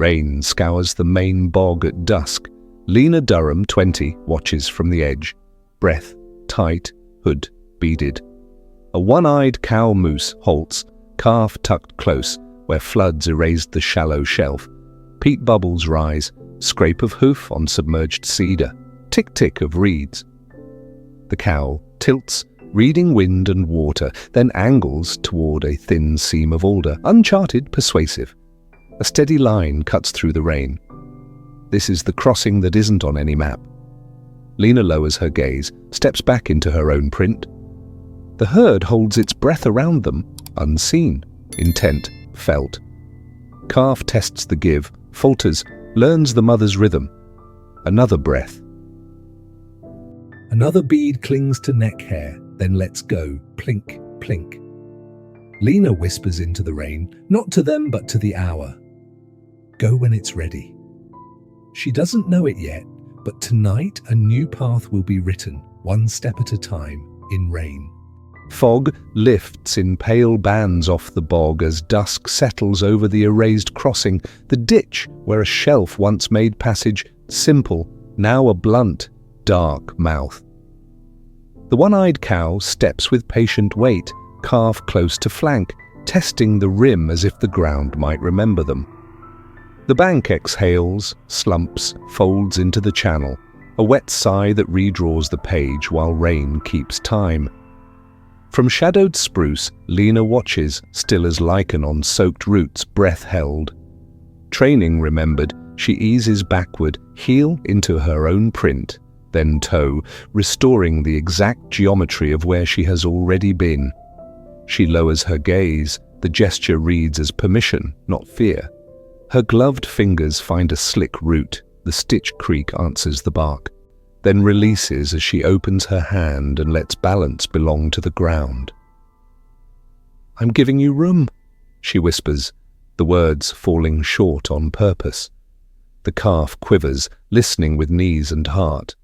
Rain scours the Maine bog at dusk. Lena Durham, 20, watches from the edge. Breath tight, hood beaded. A one-eyed cow moose halts, calf tucked close, where floods erased the shallow shelf. Peat bubbles rise, scrape of hoof on submerged cedar, tick-tick of reeds. The cow tilts, reading wind and water, then angles toward a thin seam of alder, uncharted, persuasive. A steady line cuts through the rain. This is the crossing that isn't on any map. Lena lowers her gaze, steps back into her own print. The herd holds its breath around them, unseen, intent, felt. Calf tests the give, falters, learns the mother's rhythm. Another breath. Another bead clings to neck hair, then lets go, plink, plink. Lena whispers into the rain, not to them but to the hour. Go when it's ready. She doesn't know it yet, but tonight a new path will be written, one step at a time, in rain. Fog lifts in pale bands off the bog as dusk settles over the erased crossing, the ditch where a shelf once made passage simple, now a blunt, dark mouth. The one-eyed cow steps with patient weight, calf close to flank, testing the rim as if the ground might remember them. The bank exhales, slumps, folds into the channel, a wet sigh that redraws the page while rain keeps time. From shadowed spruce, Lena watches, still as lichen on soaked roots, breath held. Training remembered, she eases backward, heel into her own print, then toe, restoring the exact geometry of where she has already been. She lowers her gaze, the gesture reads as permission, not fear. Her gloved fingers find a slick root, the stitch creak answers the bark, then releases as she opens her hand and lets balance belong to the ground. "I'm giving you room," she whispers, the words falling short on purpose. The calf quivers, listening with knees and heart.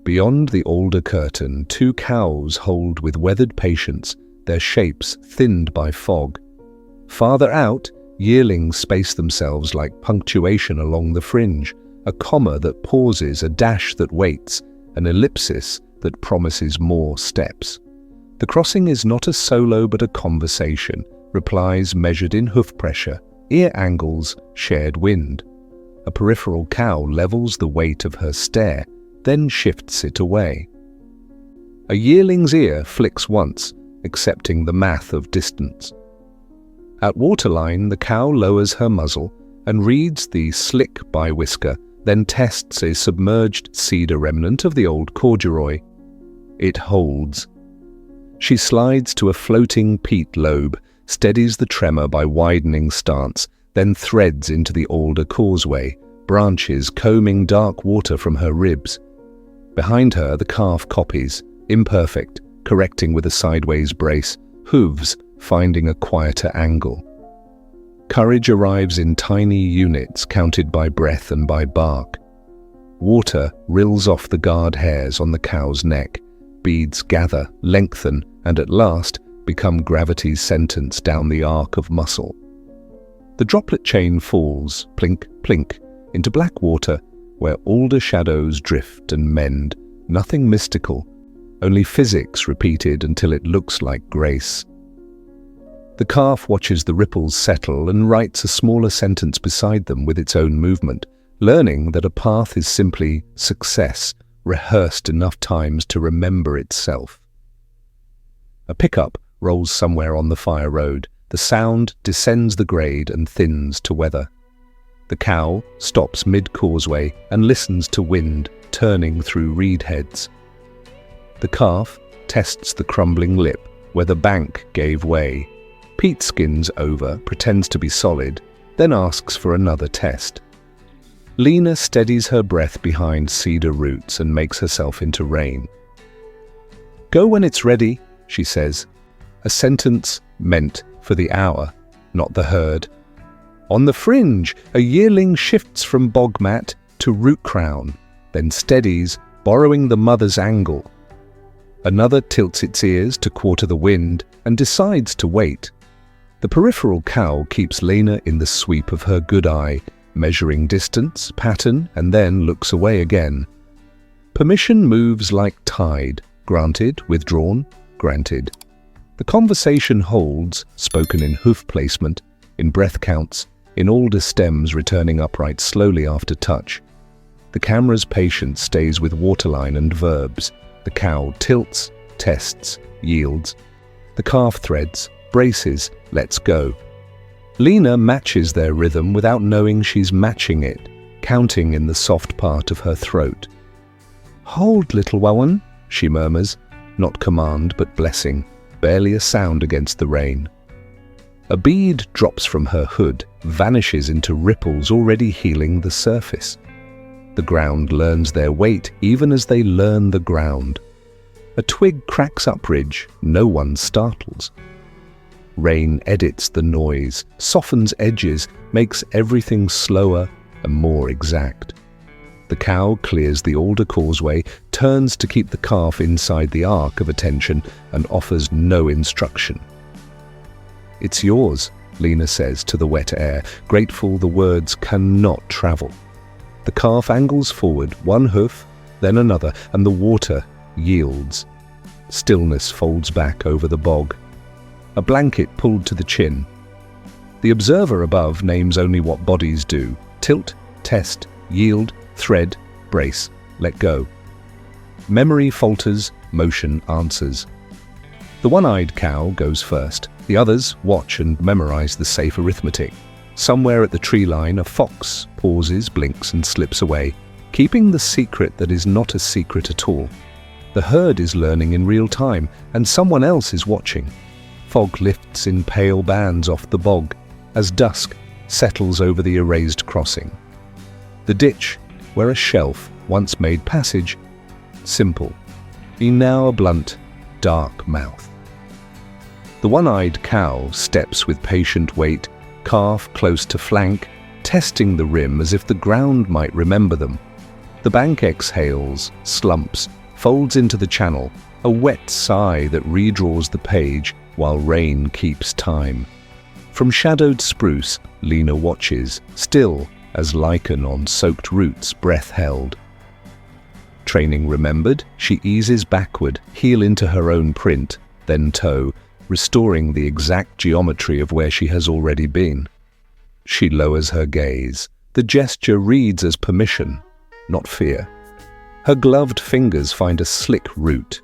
Beyond the alder curtain, two cows hold with weathered patience, their shapes thinned by fog. Farther out, yearlings space themselves like punctuation along the fringe, a comma that pauses, a dash that waits, an ellipsis that promises more steps. The crossing is not a solo but a conversation, replies measured in hoof pressure, ear angles, shared wind. A peripheral cow levels the weight of her stare, then shifts it away. A yearling's ear flicks once, accepting the math of distance. At waterline, the cow lowers her muzzle and reads the slick by-whisker, then tests a submerged cedar remnant of the old corduroy. It holds. She slides to a floating peat lobe, steadies the tremor by widening stance, then threads into the alder causeway, branches combing dark water from her ribs. Behind her, the calf copies, imperfect, correcting with a sideways brace, hooves finding a quieter angle. Courage arrives in tiny units counted by breath and by bark. Water rills off the guard hairs on the cow's neck. Beads gather, lengthen, and at last become gravity's sentence down the arc of muscle. The droplet chain falls, plink, plink, into black water where alder shadows drift and mend, nothing mystical, only physics repeated until it looks like grace. The calf watches the ripples settle and writes a smaller sentence beside them with its own movement, learning that a path is simply success, rehearsed enough times to remember itself. A pickup rolls somewhere on the fire road. The sound descends the grade and thins to weather. The cow stops mid-causeway and listens to wind turning through reed heads. The calf tests the crumbling lip where the bank gave way. Peat skins over, pretends to be solid, then asks for another test. Lena steadies her breath behind cedar roots and makes herself into rain. "Go when it's ready," she says, a sentence meant for the hour, not the herd. On the fringe, a yearling shifts from bog mat to root crown, then steadies, borrowing the mother's angle. Another tilts its ears to quarter the wind and decides to wait. The peripheral cow keeps Lena in the sweep of her good eye, measuring distance, pattern, and then looks away again. Permission moves like tide, granted, withdrawn, granted. The conversation holds, spoken in hoof placement, in breath counts, in alder stems returning upright slowly after touch. The camera's patience stays with waterline and verbs. The cow tilts, tests, yields. The calf threads, braces, lets go. Lena matches their rhythm without knowing she's matching it, counting in the soft part of her throat. "Hold, little one," she murmurs, not command but blessing, barely a sound against the rain. A bead drops from her hood, vanishes into ripples already healing the surface. The ground learns their weight even as they learn the ground. A twig cracks upridge, no one startles. Rain edits the noise, softens edges, makes everything slower and more exact. The cow clears the alder causeway, turns to keep the calf inside the arc of attention, and offers no instruction. "It's yours," Lena says to the wet air, grateful the words cannot travel. The calf angles forward, one hoof, then another, and the water yields. Stillness folds back over the bog. A blanket pulled to the chin. The observer above names only what bodies do: tilt, test, yield, thread, brace, let go. Memory falters, motion answers. The one-eyed cow goes first. The others watch and memorize the safe arithmetic. Somewhere at the tree line, a fox pauses, blinks, and slips away, keeping the secret that is not a secret at all. The herd is learning in real time, and someone else is watching. Fog lifts in pale bands off the bog as dusk settles over the erased crossing. The ditch, where a shelf once made passage, simple, now a blunt, dark mouth. The one-eyed cow steps with patient weight, calf close to flank, testing the rim as if the ground might remember them. The bank exhales, slumps, folds into the channel, a wet sigh that redraws the page while rain keeps time. From shadowed spruce, Lena watches, still as lichen on soaked roots, breath held. Training remembered, she eases backward, heel into her own print, then toe, restoring the exact geometry of where she has already been. She lowers her gaze. The gesture reads as permission, not fear. Her gloved fingers find a slick root.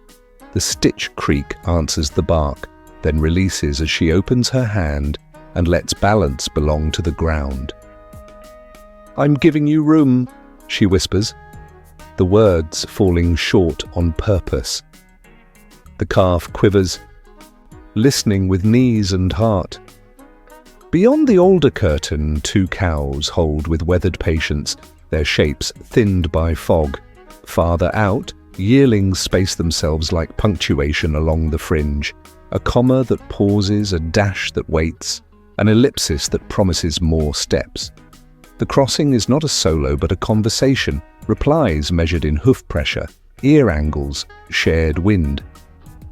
The stitch creak answers the bark, then releases as she opens her hand and lets balance belong to the ground. "I'm giving you room," she whispers, the words falling short on purpose. The calf quivers, listening with knees and heart. Beyond the alder curtain, two cows hold with weathered patience, their shapes thinned by fog. Farther out, yearlings space themselves like punctuation along the fringe, a comma that pauses, a dash that waits, an ellipsis that promises more steps. The crossing is not a solo but a conversation, replies measured in hoof pressure, ear angles, shared wind.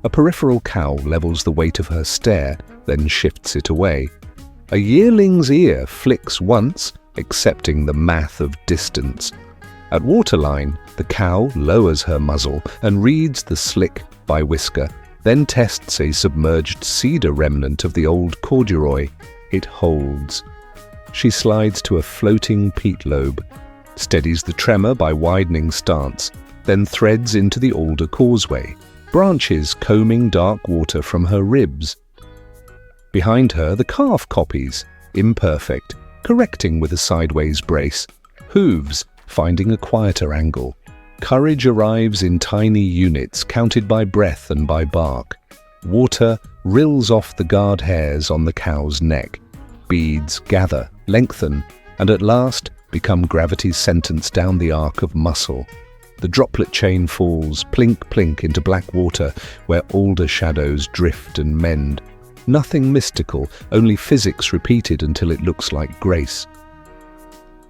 A peripheral cow levels the weight of her stare, then shifts it away. A yearling's ear flicks once, accepting the math of distance. At waterline, the cow lowers her muzzle and reads the slick by whisker, then tests a submerged cedar remnant of the old corduroy. It holds. She slides to a floating peat lobe, steadies the tremor by widening stance, then threads into the alder causeway, branches combing dark water from her ribs. Behind her, the calf copies, imperfect, correcting with a sideways brace, hooves finding a quieter angle. Courage arrives in tiny units counted by breath and by bark. Water rills off the guard hairs on the cow's neck. Beads gather, lengthen, and at last become gravity's sentence down the arc of muscle. The droplet chain falls, plink-plink, into black water where alder shadows drift and mend. Nothing mystical, only physics repeated until it looks like grace.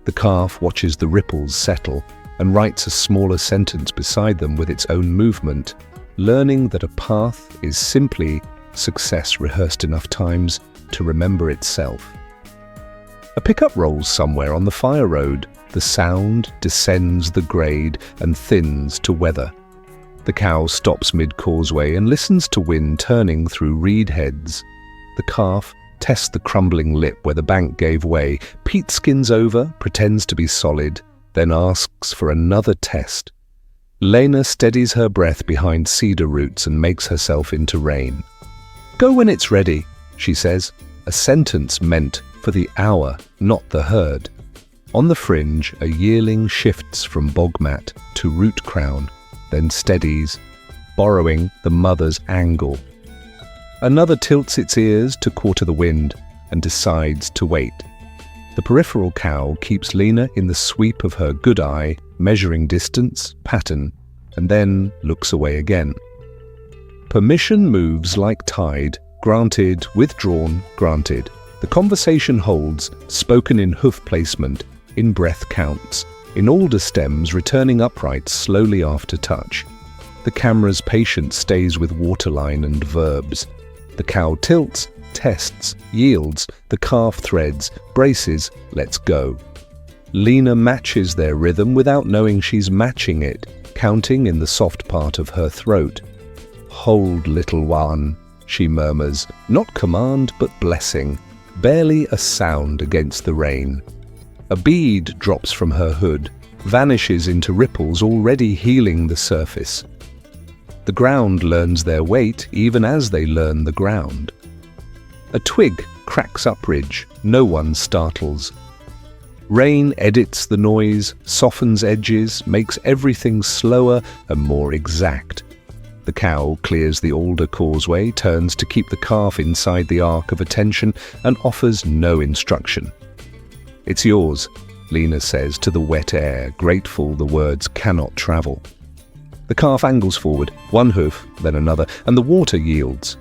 The calf watches the ripples settle and writes a smaller sentence beside them with its own movement, learning that a path is simply success rehearsed enough times to remember itself. A pickup rolls somewhere on the fire road. The sound descends the grade and thins to weather. The cow stops mid-causeway and listens to wind turning through reed heads. The calf tests the crumbling lip where the bank gave way. Peat skins over, pretends to be solid, then asks for another test. Lena steadies her breath behind cedar roots and makes herself into rain. "Go when it's ready," she says, a sentence meant for the hour, not the herd. On the fringe, a yearling shifts from bog mat to root crown, then steadies, borrowing the mother's angle. Another tilts its ears to quarter the wind and decides to wait. The peripheral cow keeps Lena in the sweep of her good eye, measuring distance, pattern, and then looks away again. Permission moves like tide, granted, withdrawn, granted. The conversation holds, spoken in hoof placement, in breath counts, in alder stems returning upright slowly after touch. The camera's patience stays with waterline and verbs. The cow tilts, tests, yields, the calf threads, braces, lets go. Lena matches their rhythm without knowing she's matching it, counting in the soft part of her throat. "Hold, little one," she murmurs, not command but blessing, barely a sound against the rain. A bead drops from her hood, vanishes into ripples already healing the surface. The ground learns their weight even as they learn the ground. A twig cracks upridge, no one startles. Rain edits the noise, softens edges, makes everything slower and more exact. The cow clears the alder causeway, turns to keep the calf inside the arc of attention, and offers no instruction. "It's yours," Lena says to the wet air, grateful the words cannot travel. The calf angles forward, one hoof, then another, and the water yields.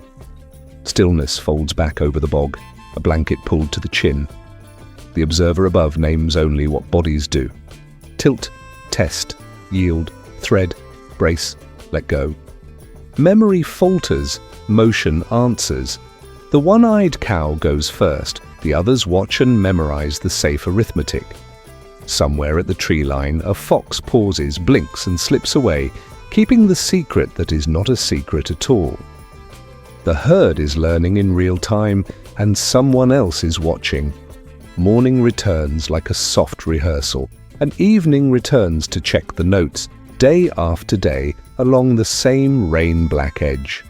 Stillness folds back over the bog, a blanket pulled to the chin. The observer above names only what bodies do. Tilt, test, yield, thread, brace, let go. Memory falters, motion answers. The one-eyed cow goes first, the others watch and memorize the safe arithmetic. Somewhere at the tree line, a fox pauses, blinks and slips away, keeping the secret that is not a secret at all. The herd is learning in real time, and someone else is watching. Morning returns like a soft rehearsal, and evening returns to check the notes, day after day, along the same rain-black edge.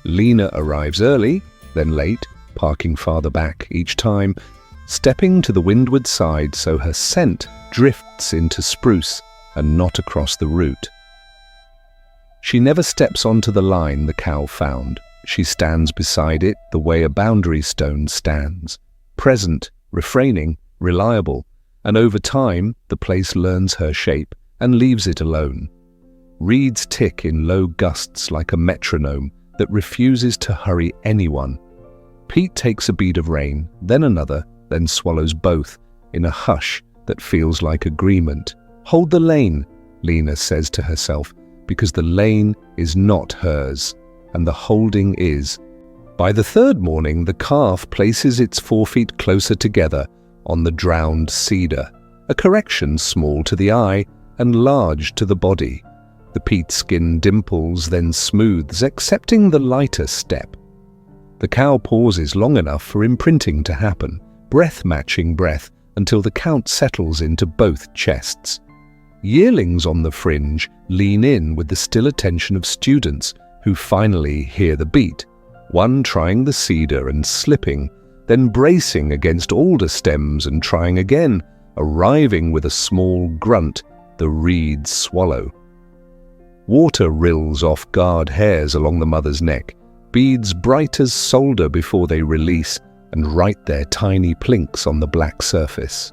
Lena arrives early, then late, parking farther back each time, stepping to the windward side so her scent drifts into spruce and not across the route. She never steps onto the line the cow found. She stands beside it the way a boundary stone stands, present, refraining, reliable, and over time the place learns her shape and leaves it alone. Reeds tick in low gusts like a metronome that refuses to hurry anyone. Peat takes a bead of rain, then another, then swallows both, in a hush that feels like agreement. "Hold the lane," Lena says to herself, because the lane is not hers, and the holding is. By the third morning, the calf places its forefeet closer together on the drowned cedar, a correction small to the eye and large to the body. The peat skin dimples, then smooths, accepting the lighter step. The cow pauses long enough for imprinting to happen, breath matching breath, until the count settles into both chests. Yearlings on the fringe lean in with the still attention of students who finally hear the beat, one trying the cedar and slipping, then bracing against alder stems and trying again, arriving with a small grunt, the reeds swallow. Water rills off guard hairs along the mother's neck, beads bright as solder before they release and write their tiny plinks on the black surface.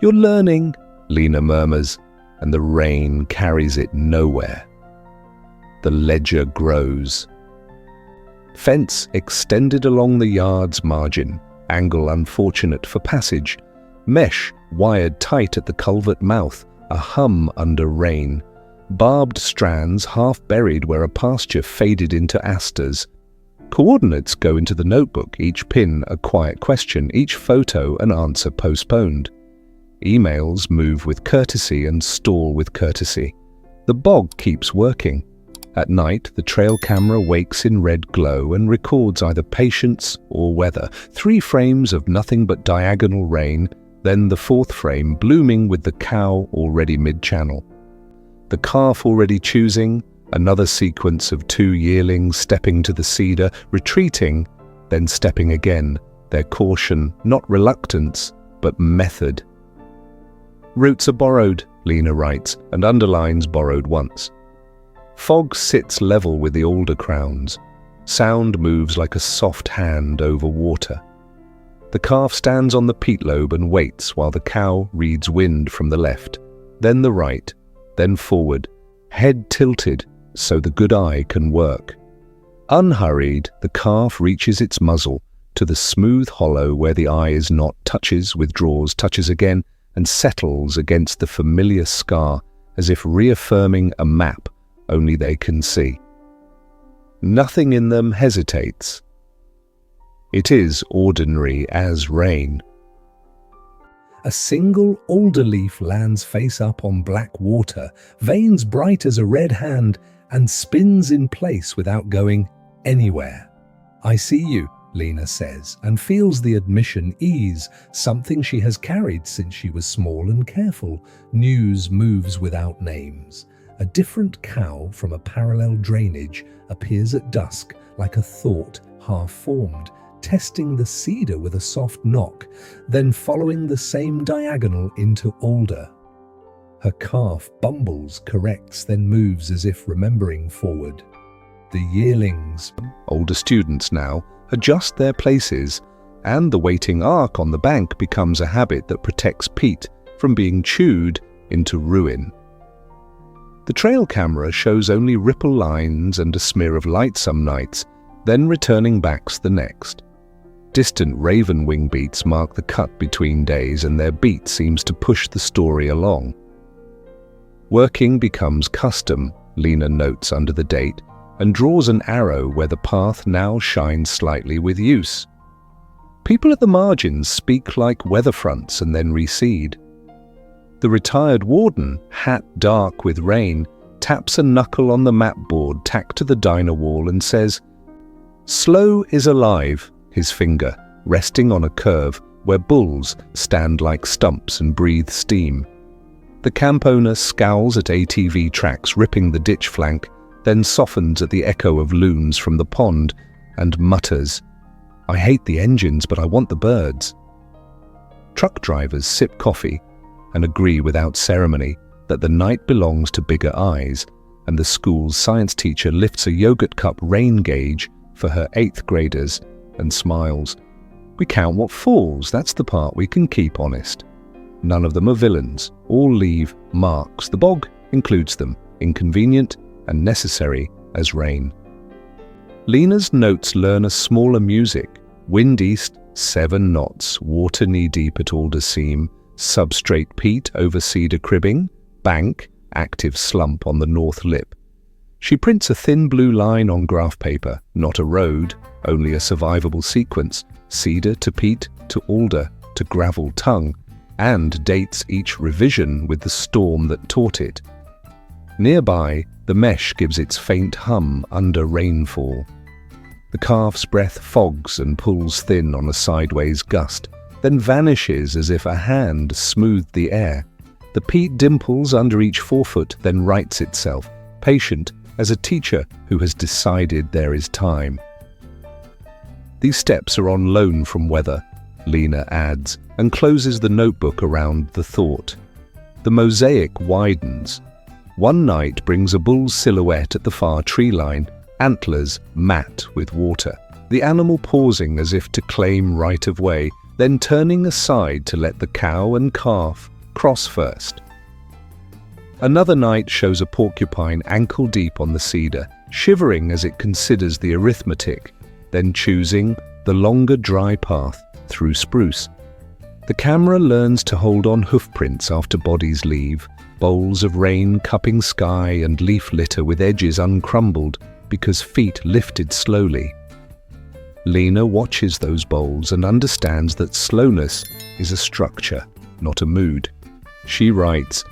"You're learning," Lena murmurs, and the rain carries it nowhere. The ledger grows. Fence extended along the yard's margin, angle unfortunate for passage. Mesh wired tight at the culvert mouth, a hum under rain. Barbed strands half buried where a pasture faded into asters. Coordinates go into the notebook, each pin a quiet question, each photo an answer postponed. Emails move with courtesy and stall with courtesy. The bog keeps working. At night, the trail camera wakes in red glow and records either patience or weather. 3 frames of nothing but diagonal rain, then the 4th frame blooming with the cow already mid-channel. The calf already choosing, another sequence of 2 yearlings stepping to the cedar, retreating, then stepping again, their caution, not reluctance, but method. Roots are borrowed, Lena writes, and underlines borrowed once. Fog sits level with the alder crowns. Sound moves like a soft hand over water. The calf stands on the peat lobe and waits while the cow reads wind from the left, then the right, then forward, head tilted so the good eye can work. Unhurried, the calf reaches its muzzle to the smooth hollow where the eye is not, touches, withdraws, touches again, and settles against the familiar scar as if reaffirming a map only they can see. Nothing in them hesitates. It is ordinary as rain. A single alder leaf lands face up on black water, veins bright as a red hand, and spins in place without going anywhere. "I see you," Lena says, and feels the admission ease, something she has carried since she was small and careful. News moves without names. A different cow from a parallel drainage appears at dusk like a thought half-formed, testing the cedar with a soft knock, then following the same diagonal into alder. Her calf bumbles, corrects, then moves as if remembering forward. The yearlings, older students now, adjust their places, and the waiting arc on the bank becomes a habit that protects peat from being chewed into ruin. The trail camera shows only ripple lines and a smear of light some nights, then returning backs the next. Distant raven wing beats mark the cut between days, and their beat seems to push the story along. Working becomes custom, Lena notes under the date, and draws an arrow where the path now shines slightly with use. People at the margins speak like weather fronts and then recede. The retired warden, hat dark with rain, taps a knuckle on the map board tacked to the diner wall and says, "Slow is alive," his finger resting on a curve where bulls stand like stumps and breathe steam. The camp owner scowls at ATV tracks ripping the ditch flank, then softens at the echo of loons from the pond and mutters, "I hate the engines, but I want the birds." Truck drivers sip coffee and agree without ceremony that the night belongs to bigger eyes, and the school's science teacher lifts a yogurt cup rain gauge for her 8th graders and smiles. "We count what falls, that's the part we can keep honest." None of them are villains, all leave marks. The bog includes them, inconvenient and necessary as rain. Lena's notes learn a smaller music. Wind east, 7 knots, water knee-deep at alder seam, substrate peat over cedar cribbing, bank, active slump on the north lip. She prints a thin blue line on graph paper, not a road, only a survivable sequence, cedar to peat to alder to gravel tongue, and dates each revision with the storm that taught it. Nearby, the mesh gives its faint hum under rainfall. The calf's breath fogs and pulls thin on a sideways gust, then vanishes as if a hand smoothed the air. The peat dimples under each forefoot, then rights itself, patient as a teacher who has decided there is time. These steps are on loan from weather, Lena adds, and closes the notebook around the thought. The mosaic widens. One night brings a bull's silhouette at the far tree line, antlers matte with water, the animal pausing as if to claim right of way, then turning aside to let the cow and calf cross first. Another night shows a porcupine ankle deep on the cedar, shivering as it considers the arithmetic, then choosing the longer dry path through spruce. The camera learns to hold on hoofprints after bodies leave, bowls of rain cupping sky and leaf litter with edges uncrumbled because feet lifted slowly. Lena watches those bowls and understands that slowness is a structure, not a mood. She writes,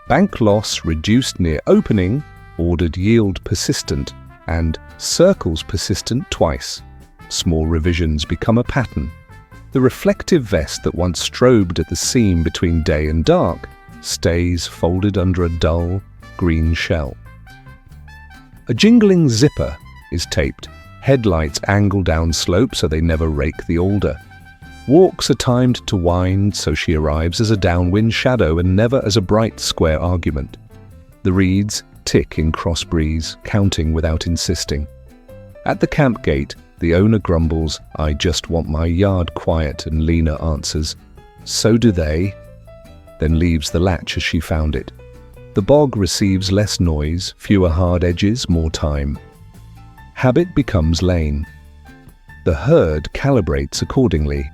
"Bank loss reduced near opening, ordered yield persistent, and circles persistent twice. Small revisions become a pattern. The reflective vest that once strobed at the seam between day and dark stays folded under a dull green shell." A jingling zipper is taped. Headlights angle down slope so they never rake the alder. Walks are timed to wind so she arrives as a downwind shadow and never as a bright square argument. The reeds tick in cross breeze, counting without insisting. At the camp gate, the owner grumbles, "I just want my yard quiet," and Lena answers, "So do they," then leaves the latch as she found it. The bog receives less noise, fewer hard edges, more time. Habit becomes lane. The herd calibrates accordingly.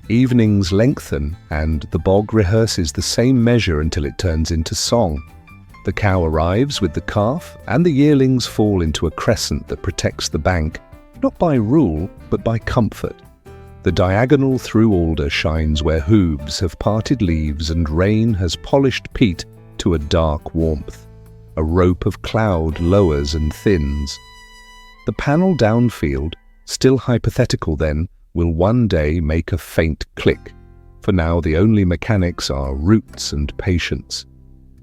Evenings lengthen, and the bog rehearses the same measure until it turns into song. The cow arrives with the calf, and the yearlings fall into a crescent that protects the bank, not by rule, but by comfort. The diagonal through alder shines where hooves have parted leaves and rain has polished peat to a dark warmth. A rope of cloud lowers and thins. The panel downfield, still hypothetical then, will one day make a faint click. For now the only mechanics are roots and patience.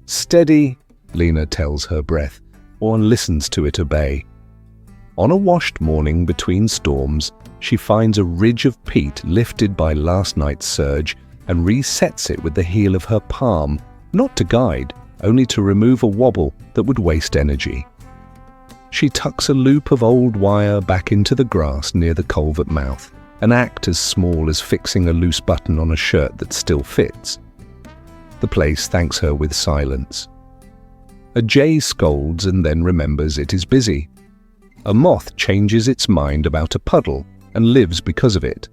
"Steady," Lena tells her breath, or listens to it obey. On a washed morning between storms, she finds a ridge of peat lifted by last night's surge and resets it with the heel of her palm, not to guide, only to remove a wobble that would waste energy. She tucks a loop of old wire back into the grass near the culvert mouth, an act as small as fixing a loose button on a shirt that still fits. The place thanks her with silence. A jay scolds and then remembers it is busy. A moth changes its mind about a puddle and lives because of it.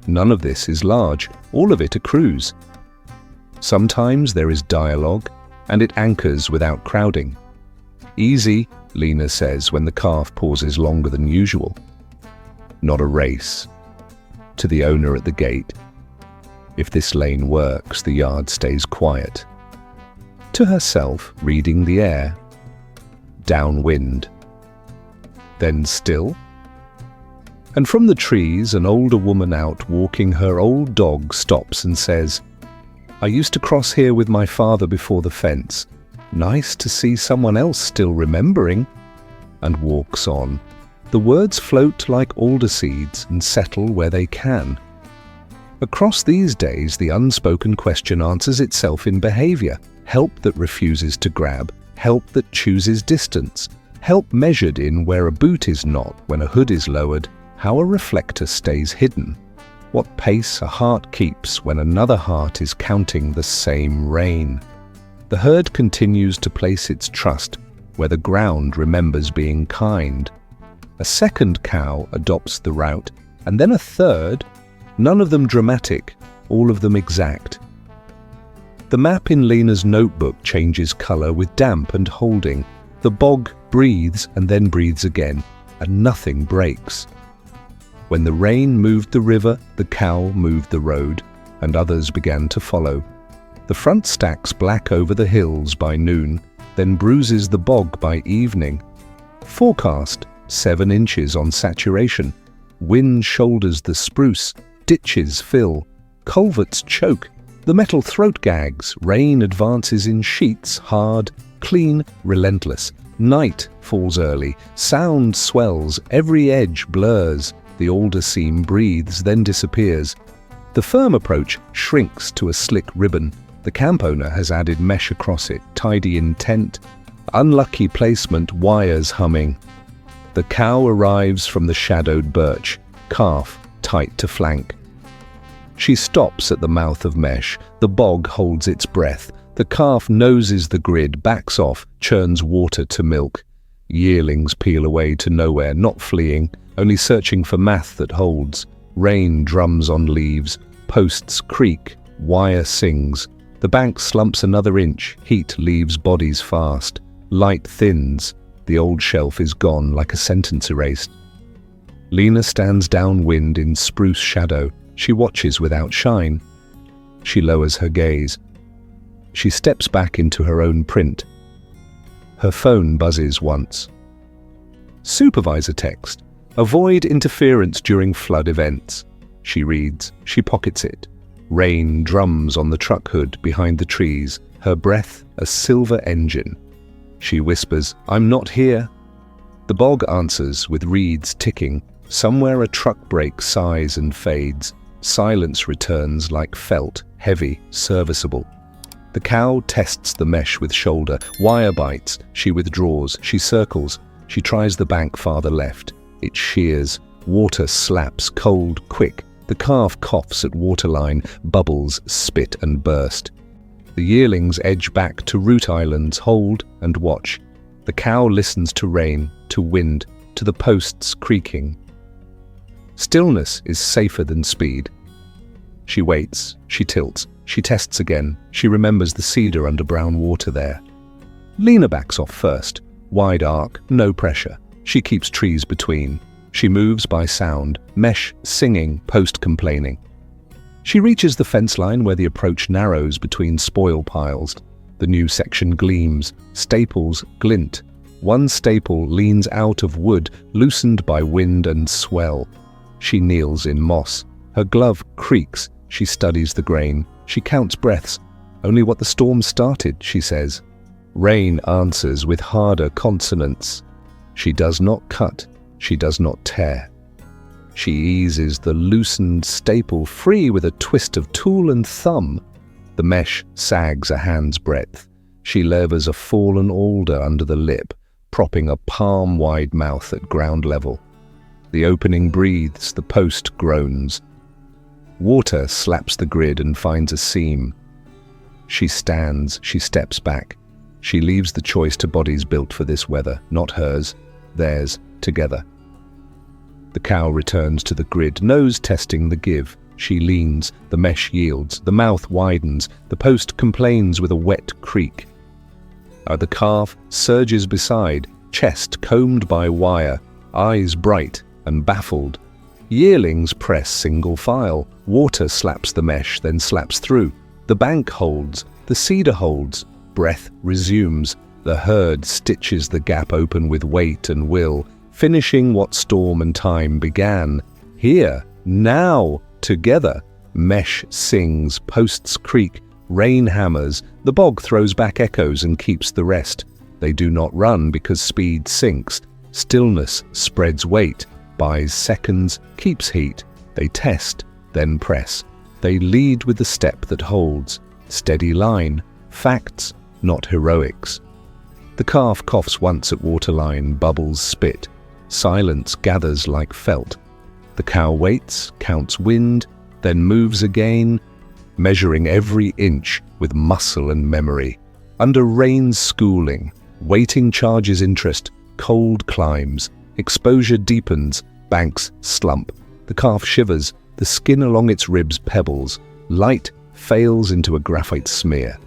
None of this is large, all of it accrues. Sometimes there is dialogue, and it anchors without crowding. "Easy," Lena says when the calf pauses longer than usual. Not a race. To the owner at the gate, "If this lane works, the yard stays quiet." To herself, reading the air. Downwind. Then still. And from the trees, an older woman out walking her old dog stops and says, "I used to cross here with my father before the fence. Nice to see someone else still remembering," and walks on. The words float like alder seeds and settle where they can. Across these days, the unspoken question answers itself in behavior. Help that refuses to grab, help that chooses distance, help measured in where a boot is not, when a hood is lowered, how a reflector stays hidden, what pace a heart keeps when another heart is counting the same rain. The herd continues to place its trust where the ground remembers being kind. A second cow adopts the route, and then a third, none of them dramatic, all of them exact. The map in Lena's notebook changes colour with damp and holding. The bog breathes and then breathes again, and nothing breaks. When the rain moved the river, the cow moved the road, and others began to follow. The front stacks black over the hills by noon, then bruises the bog by evening. Forecast, 7 inches on saturation. Wind shoulders the spruce, ditches fill, culverts choke, the metal throat gags, rain advances in sheets, hard, clean, relentless. Night falls early, sound swells, every edge blurs, the alder seam breathes, then disappears. The firm approach shrinks to a slick ribbon. The camp owner has added mesh across it, tidy intent. Unlucky placement, wires humming. The cow arrives from the shadowed birch, calf tight to flank. She stops at the mouth of mesh. The bog holds its breath. The calf noses the grid, backs off, churns water to milk. Yearlings peel away to nowhere, not fleeing, only searching for math that holds. Rain drums on leaves, posts creak, wire sings. The bank slumps another inch, heat leaves bodies fast. Light thins, the old shelf is gone like a sentence erased. Lena stands downwind in spruce shadow. She watches without shine. She lowers her gaze. She steps back into her own print. Her phone buzzes once. Supervisor text. Avoid interference during flood events. She reads. She pockets it. Rain drums on the truck hood behind the trees, her breath a silver engine. She whispers, "I'm not here." The bog answers with reeds ticking. Somewhere a truck brake sighs and fades. Silence returns like felt, heavy, serviceable. The cow tests the mesh with shoulder. Wire bites. She withdraws. She circles. She tries the bank farther left. It shears. Water slaps, cold, quick. The calf coughs at waterline. Bubbles spit and burst. The yearlings edge back to root islands, hold and watch. The cow listens to rain, to wind, to the posts creaking. Stillness is safer than speed. She waits, she tilts, she tests again. She remembers the cedar under brown water there. Lena backs off first. Wide arc, no pressure. She keeps trees between. She moves by sound, mesh singing, post complaining. She reaches the fence line where the approach narrows between spoil piles. The new section gleams, staples glint. One staple leans out of wood, loosened by wind and swell. She kneels in moss. Her glove creaks. She studies the grain. She counts breaths. Only what the storm started, she says. Rain answers with harder consonants. She does not cut. She does not tear. She eases the loosened staple free with a twist of tool and thumb. The mesh sags a hand's breadth. She levers a fallen alder under the lip, propping a palm-wide mouth at ground level. The opening breathes, the post groans. Water slaps the grid and finds a seam. She stands, she steps back. She leaves the choice to bodies built for this weather, not hers, theirs, together. The cow returns to the grid, nose testing the give. She leans, the mesh yields, the mouth widens, the post complains with a wet creak. The calf surges beside, chest combed by wire, eyes bright and baffled. Yearlings press single file. Water slaps the mesh, then slaps through. The bank holds, the cedar holds. Breath resumes. The herd stitches the gap open with weight and will, finishing what storm and time began. Here, now, together. Mesh sings, posts creak, rain hammers. The bog throws back echoes and keeps the rest. They do not run because speed sinks. Stillness spreads weight, buys seconds, keeps heat. They test, then press. They lead with the step that holds. Steady line, facts, not heroics. The calf coughs once at waterline, bubbles spit. Silence gathers like felt. The cow waits, counts wind, then moves again, measuring every inch with muscle and memory. Under rain's schooling, waiting charges interest, cold climbs, exposure deepens, banks slump. The calf shivers, the skin along its ribs pebbles, light fails into a graphite smear.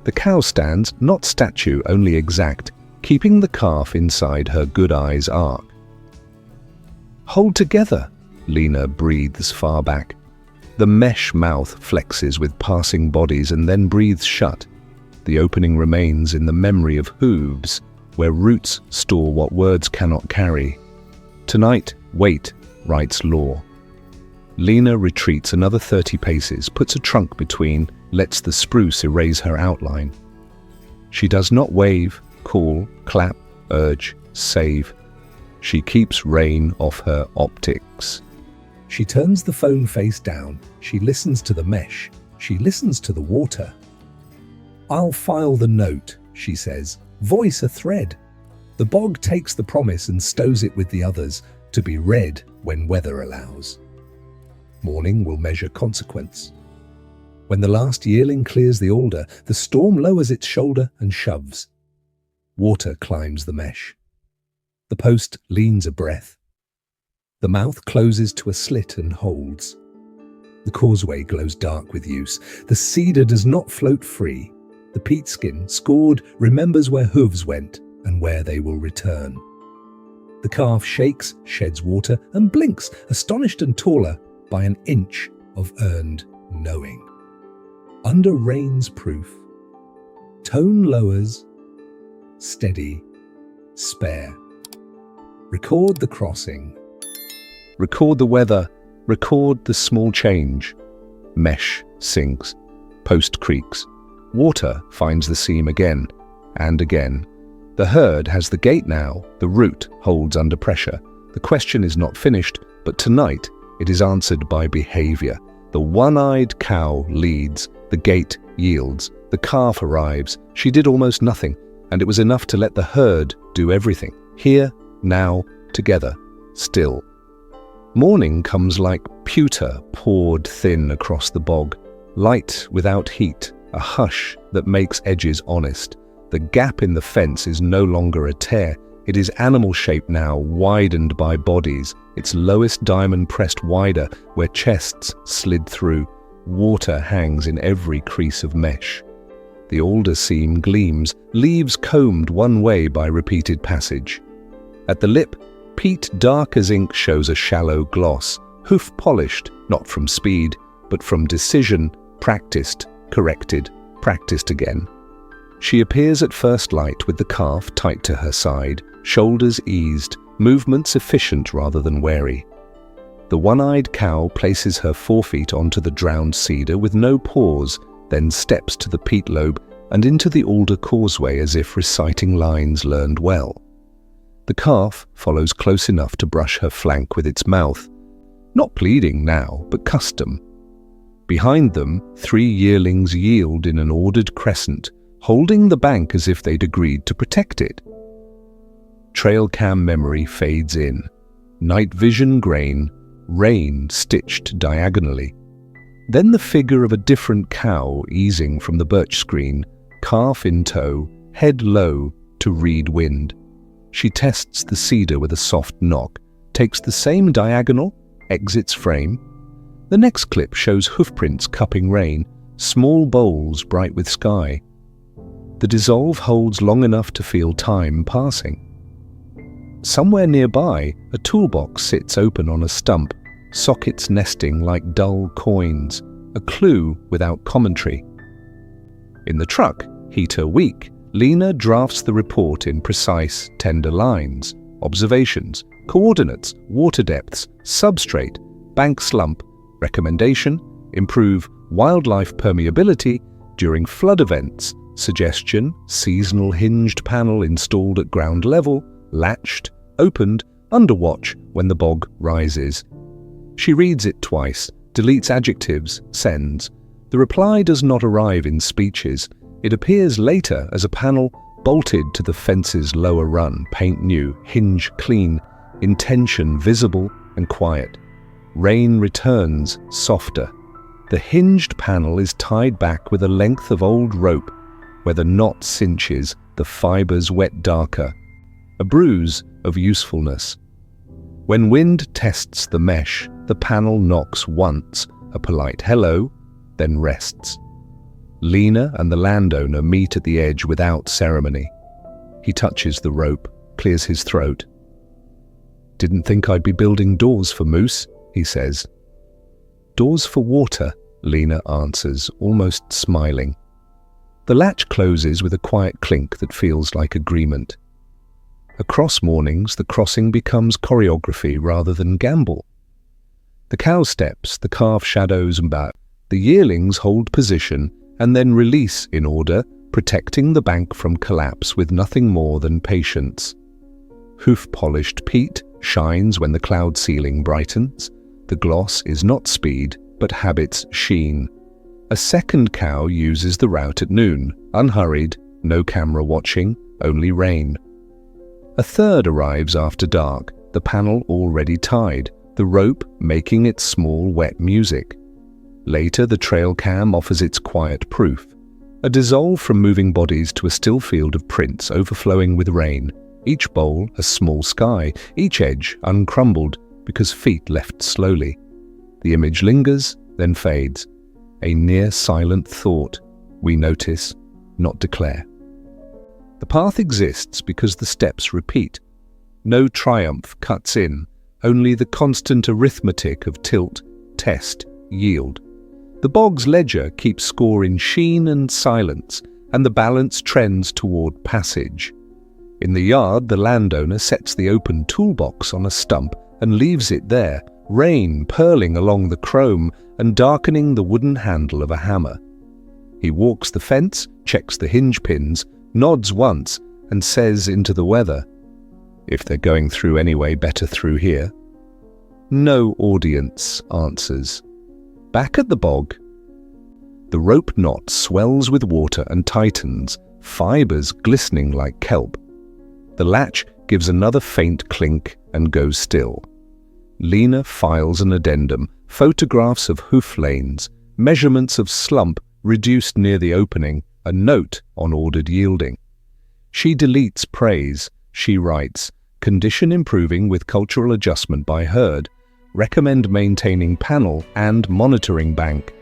The cow stands, not statue, only exact, keeping the calf inside her good eye's arc. Hold together, Lena breathes far back. The mesh mouth flexes with passing bodies and then breathes shut. The opening remains in the memory of hooves, where roots store what words cannot carry. Tonight, wait, writes law. Lena retreats another 30 paces, puts a trunk between, lets the spruce erase her outline. She does not wave, call, clap, urge, save. She keeps rain off her optics. She turns the phone face down. She listens to the mesh. She listens to the water. I'll file the note, she says, voice a thread. The bog takes the promise and stows it with the others, to be read when weather allows. Morning will measure consequence. When the last yearling clears the alder, the storm lowers its shoulder and shoves. Water climbs the mesh. The post leans a breath. The mouth closes to a slit and holds. The causeway glows dark with use. The cedar does not float free. The peat skin, scored, remembers where hooves went and where they will return. The calf shakes, sheds water, and blinks, astonished and taller by an inch of earned knowing. Under rain's proof, tone lowers, steady, spare. Record the crossing. Record the weather. Record the small change. Mesh sinks. Post creaks. Water finds the seam again and again. The herd has the gait now. The root holds under pressure. The question is not finished, but tonight it is answered by behavior. The one-eyed cow leads. The gate yields. The calf arrives. She did almost nothing, and it was enough to let the herd do everything. Here, now, together, still. Morning comes like pewter poured thin across the bog, light without heat, a hush that makes edges honest. The gap in the fence is no longer a tear. It is animal shape now, widened by bodies, its lowest diamond pressed wider, where chests slid through. Water hangs in every crease of mesh. The alder seam gleams, leaves combed one way by repeated passage. At the lip, peat dark as ink shows a shallow gloss, hoof-polished, not from speed, but from decision, practiced, corrected, practiced again. She appears at first light with the calf tight to her side, shoulders eased, movements efficient rather than wary. The one-eyed cow places her forefeet onto the drowned cedar with no pause, then steps to the peat lobe and into the alder causeway as if reciting lines learned well. The calf follows close enough to brush her flank with its mouth, not pleading now, but custom. Behind them, 3 yearlings yield in an ordered crescent, holding the bank as if they'd agreed to protect it. Trail cam memory fades in. Night vision grain, rain stitched diagonally. Then the figure of a different cow easing from the birch screen, calf in tow, head low to read wind. She tests the cedar with a soft knock, takes the same diagonal, exits frame. The next clip shows hoofprints cupping rain, small bowls bright with sky. The dissolve holds long enough to feel time passing. Somewhere nearby, a toolbox sits open on a stump, sockets nesting like dull coins, a clue without commentary. In the truck, heater weak, Lena drafts the report in precise, tender lines, observations, coordinates, water depths, substrate, bank slump, recommendation, improve wildlife permeability during flood events, suggestion, seasonal hinged panel installed at ground level, latched, opened, under watch when the bog rises. She reads it twice, deletes adjectives, sends. The reply does not arrive in speeches. It appears later as a panel bolted to the fence's lower run, paint new, hinge clean, intention visible and quiet. Rain returns, softer. The hinged panel is tied back with a length of old rope, where the knot cinches, the fibers wet darker. A bruise of usefulness. When wind tests the mesh, the panel knocks once, a polite hello, then rests. Lena and the landowner meet at the edge without ceremony. He touches the rope, clears his throat. "Didn't think I'd be building doors for moose," he says. "Doors for water," Lena answers, almost smiling. The latch closes with a quiet clink that feels like agreement. Across mornings, the crossing becomes choreography rather than gamble. The cow steps, the calf shadows and back. The yearlings hold position and then release in order, protecting the bank from collapse with nothing more than patience. Hoof-polished peat shines when the cloud ceiling brightens. The gloss is not speed, but habit's sheen. A second cow uses the route at noon, unhurried, no camera watching, only rain. A third arrives after dark, the panel already tied, the rope making its small wet music. Later, the trail cam offers its quiet proof. A dissolve from moving bodies to a still field of prints overflowing with rain, each bowl a small sky, each edge uncrumbled because feet left slowly. The image lingers, then fades. A near silent thought, we notice, not declare. The path exists because the steps repeat. No triumph cuts in, only the constant arithmetic of tilt, test, yield. The bog's ledger keeps score in sheen and silence, and the balance trends toward passage. In the yard, the landowner sets the open toolbox on a stump and leaves it there, rain purling along the chrome and darkening the wooden handle of a hammer. He walks the fence, checks the hinge pins, nods once, and says into the weather, "If they're going through anyway, better through here." No audience answers. Back at the bog, the rope knot swells with water and tightens, fibers glistening like kelp. The latch gives another faint clink and goes still. Lena files an addendum, photographs of hoof lanes, measurements of slump reduced near the opening, a note on ordered yielding. She deletes praise. She writes, "Condition improving with cultural adjustment by herd. Recommend maintaining panel and monitoring bank."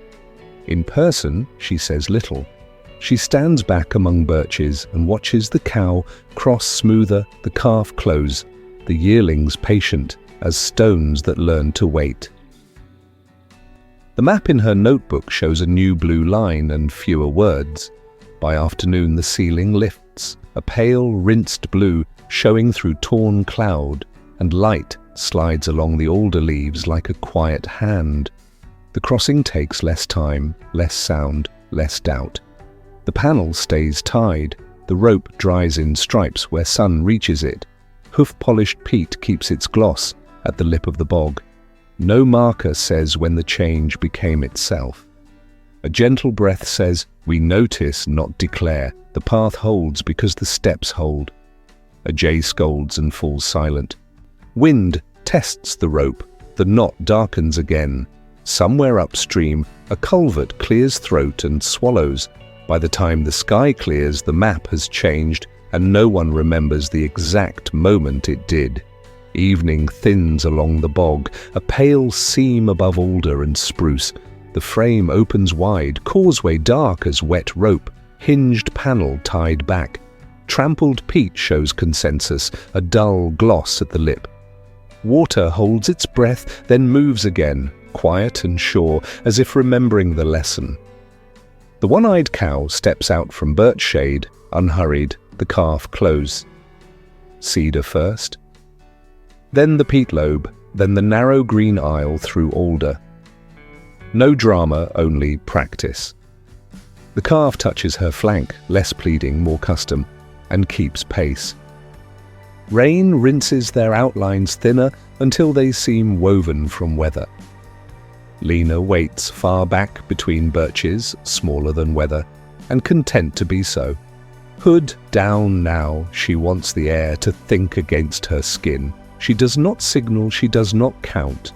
In person, she says little. She stands back among birches and watches the cow cross smoother, the calf close, the yearlings patient as stones that learn to wait. The map in her notebook shows a new blue line and fewer words. By afternoon, the ceiling lifts, a pale, rinsed blue showing through torn cloud, and light slides along the alder leaves like a quiet hand. The crossing takes less time, less sound, less doubt. The panel stays tied, the rope dries in stripes where sun reaches it. Hoof-polished peat keeps its gloss at the lip of the bog. No marker says when the change became itself. A gentle breath says, "We notice, not declare. The path holds because the steps hold." A jay scolds and falls silent. Wind tests the rope. The knot darkens again. Somewhere upstream, a culvert clears throat and swallows. By the time the sky clears, the map has changed, and no one remembers the exact moment it did. Evening thins along the bog, a pale seam above alder and spruce. The frame opens wide, causeway dark as wet rope, hinged panel tied back. Trampled peat shows consensus, a dull gloss at the lip. Water holds its breath, then moves again, quiet and sure, as if remembering the lesson. The one-eyed cow steps out from birch shade, unhurried, the calf close. Cedar first, then the peat lobe, then the narrow green aisle through alder. No drama, only practice. The calf touches her flank, less pleading, more custom, and keeps pace. Rain rinses their outlines thinner until they seem woven from weather. Lena waits far back between birches, smaller than weather, and content to be so. Hood down now, she wants the air to think against her skin. She does not signal, she does not count.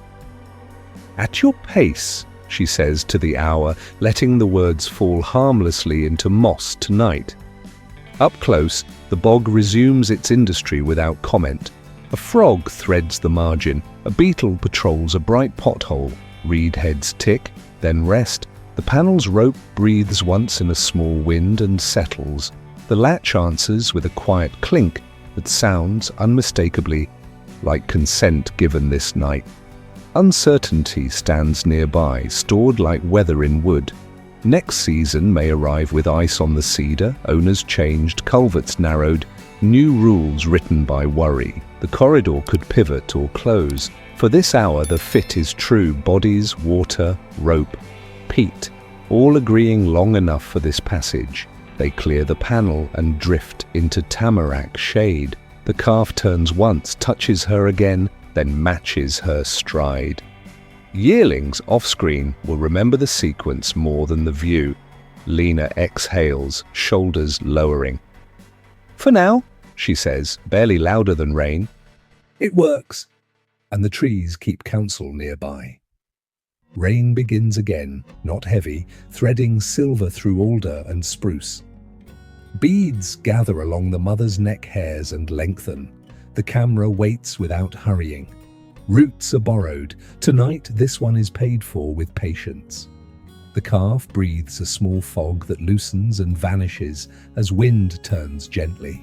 "At your pace," she says to the hour, letting the words fall harmlessly into moss tonight. Up close, the bog resumes its industry without comment. A frog threads the margin, a beetle patrols a bright pothole. Reed heads tick, then rest. The panel's rope breathes once in a small wind and settles. The latch answers with a quiet clink that sounds unmistakably like consent given this night. Uncertainty stands nearby, stored like weather in wood. Next season may arrive with ice on the cedar, owners changed, culverts narrowed, new rules written by worry. The corridor could pivot or close. For this hour the fit is true, bodies, water, rope, peat, all agreeing long enough for this passage. They clear the panel and drift into tamarack shade. The calf turns once, touches her again, then matches her stride. Yearlings off-screen will remember the sequence more than the view. Lena exhales, shoulders lowering. "For now," she says, barely louder than rain. "It works." And the trees keep counsel nearby. Rain begins again, not heavy, threading silver through alder and spruce. Beads gather along the mother's neck hairs and lengthen. The camera waits without hurrying. Roots are borrowed. Tonight, this one is paid for with patience. The calf breathes a small fog that loosens and vanishes as wind turns gently.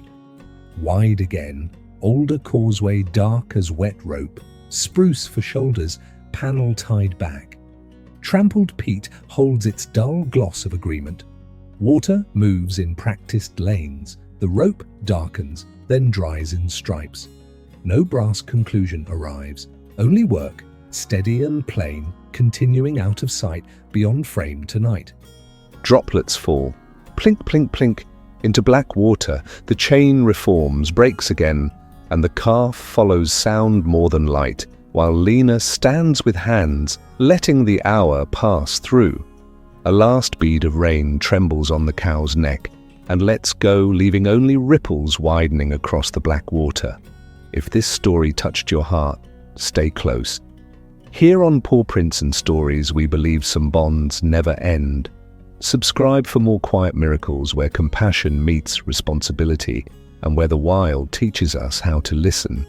Wide again, Alder causeway dark as wet rope, spruce for shoulders, panel tied back. Trampled peat holds its dull gloss of agreement. Water moves in practiced lanes. The rope darkens, then dries in stripes. No brass conclusion arrives. Only work, steady and plain, continuing out of sight beyond frame tonight. Droplets fall, plink, plink, plink, into black water. The chain reforms, breaks again, and the calf follows sound more than light, while Lena stands with hands, letting the hour pass through. A last bead of rain trembles on the cow's neck and lets go, leaving only ripples widening across the black water. If this story touched your heart, stay close. Here on Paw Prints and Stories, we believe some bonds never end. Subscribe for more quiet miracles where compassion meets responsibility and where the wild teaches us how to listen.